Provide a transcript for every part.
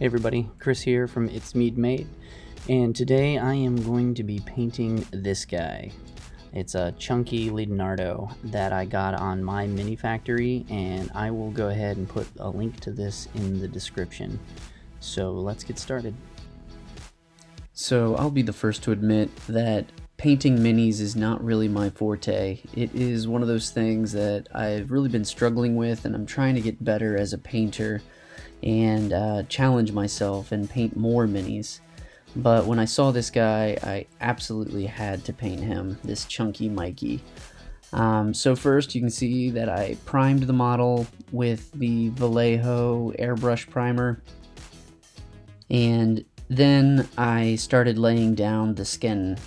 Hey everybody, Chris here from It's Mead Made, and today I am going to be painting this guy. It's a chunky Leonardo that I got on my mini factory, and I will go ahead and put a link to this in the description. So let's get started. So I'll be the first to admit that painting minis is not really my forte. It is one of those things that I've really been struggling with, and I'm trying to get better as a painter and challenge myself and paint more minis. But when I saw this guy, I absolutely had to paint him, this chunky Mikey. So first you can see that I primed the model with the Vallejo airbrush primer, and then I started laying down the skin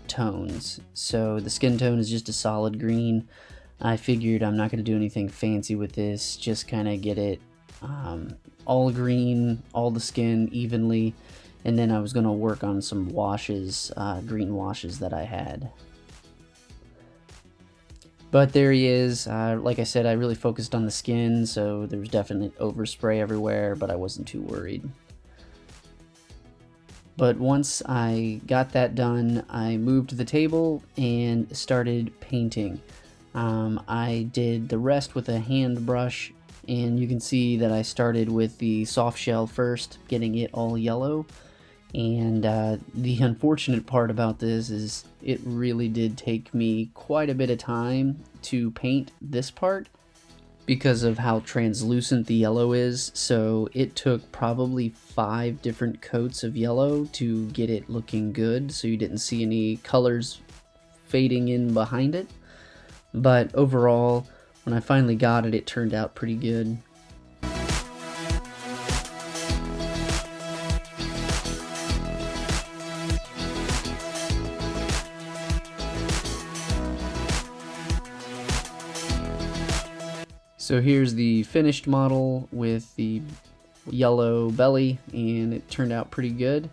tones. So the skin tone is just a solid green. I figured I'm not going to do anything fancy with this, just kind of get it all green, all the skin evenly, and then I was going to work on some washes, green washes that I had. But there he is. Like I said, I really focused on the skin, so there was definite overspray everywhere, but I wasn't too worried. But once I got that done, I moved to the table and started painting. I did the rest with a hand brush, and you can see that I started with the soft shell first, getting it all yellow. And the unfortunate part about this is it really did take me quite a bit of time to paint this part because of how translucent the yellow is. So it took probably 5 different coats of yellow to get it looking good, so you didn't see any colors fading in behind it. But overall, when I finally got it, it turned out pretty good. So here's the finished model with the yellow belly, and it turned out pretty good.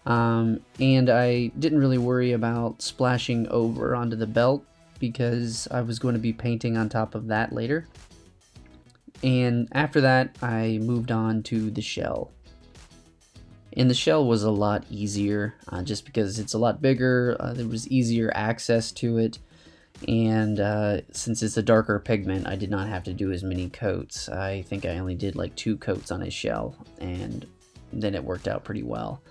And I didn't really worry about splashing over onto the belt because I was going to be painting on top of that later. And after that, I moved on to the shell. And the shell was a lot easier, just because it's a lot bigger, there was easier access to it. And since it's a darker pigment, I did not have to do as many coats. I think I only did like 2 coats on his shell, and then it worked out pretty well.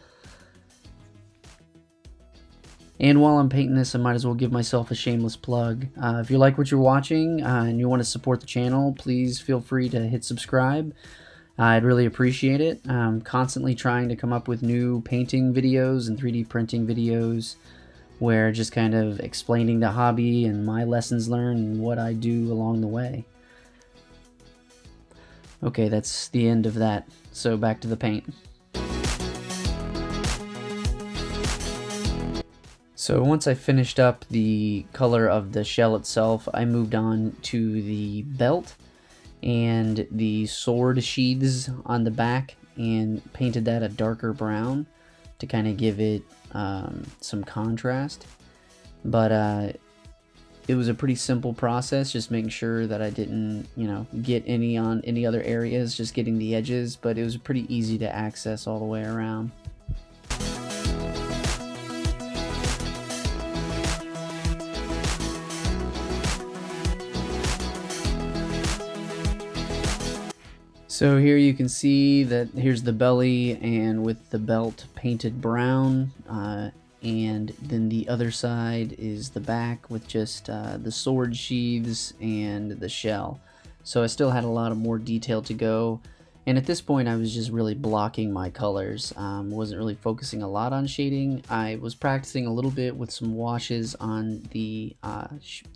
And while I'm painting this, I might as well give myself a shameless plug. If you like what you're watching and you want to support the channel, please feel free to hit subscribe. I'd really appreciate it. I'm constantly trying to come up with new painting videos and 3D printing videos where just kind of explaining the hobby and my lessons learned and what I do along the way. Okay, that's the end of that. So back to the paint. So once I finished up the color of the shell itself, I moved on to the belt and the sword sheaths on the back and painted that a darker brown to kind of give it some contrast. But it was a pretty simple process, just making sure that I didn't, get any on any other areas, just getting the edges, but it was pretty easy to access all the way around. So here you can see that here's the belly, and with the belt painted brown, and then the other side is the back with just the sword sheaths and the shell. So I still had a lot of more detail to go, and at this point I was just really blocking my colors. Wasn't really focusing a lot on shading. I was practicing a little bit with some washes on the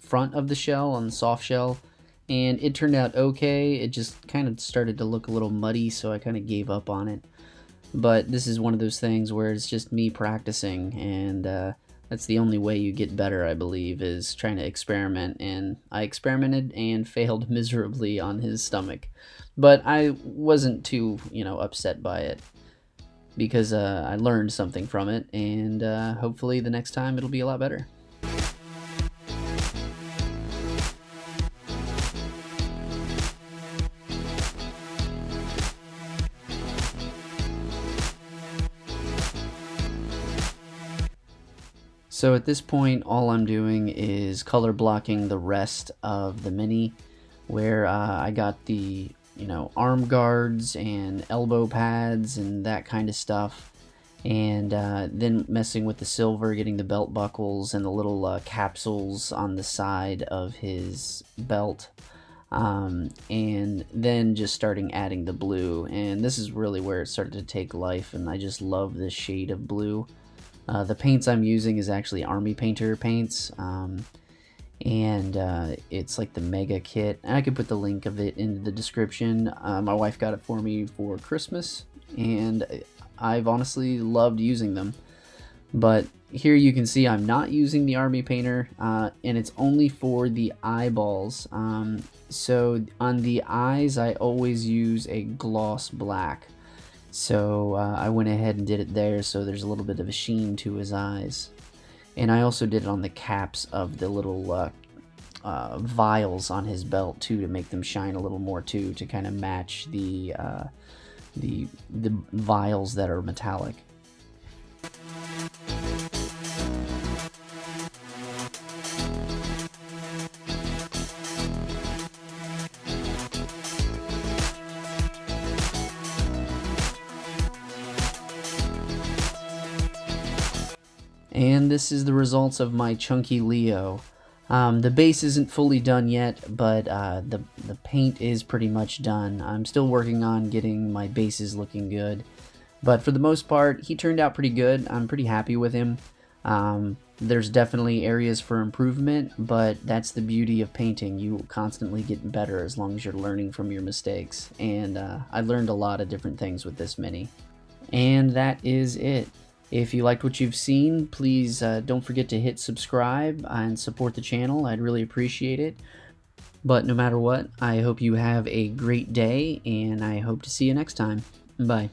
front of the shell, on the soft shell, and it turned out okay. It just kind of started to look a little muddy, so I kind of gave up on it. But this is one of those things where it's just me practicing, and that's the only way you get better, I believe, is trying to experiment. And I experimented and failed miserably on his stomach, but I wasn't too upset by it, because I learned something from it, and hopefully the next time it'll be a lot better. So at this point, all I'm doing is color blocking the rest of the Mini, where I got the, arm guards and elbow pads and that kind of stuff. And then messing with the silver, getting the belt buckles and the little capsules on the side of his belt. And then just starting adding the blue, and this is really where it started to take life, and I just love this shade of blue. The paints I'm using is actually Army Painter paints, and it's like the Mega Kit, and I could put the link of it in the description. My wife got it for me for Christmas, and I've honestly loved using them. But here you can see I'm not using the Army Painter, and it's only for the eyeballs. So on the eyes, I always use a gloss black. So I went ahead and did it there, so there's a little bit of a sheen to his eyes. And I also did it on the caps of the little vials on his belt too, to make them shine a little more too, to kind of match the vials that are metallic. And this is the results of my chunky Leo. The base isn't fully done yet, but the paint is pretty much done. I'm still working on getting my bases looking good, but for the most part, he turned out pretty good. I'm pretty happy with him. There's definitely areas for improvement, but that's the beauty of painting. You constantly get better as long as you're learning from your mistakes, and I learned a lot of different things with this Mini. And that is it. If you liked what you've seen, please don't forget to hit subscribe and support the channel. I'd really appreciate it. But no matter what, I hope you have a great day, and I hope to see you next time. Bye.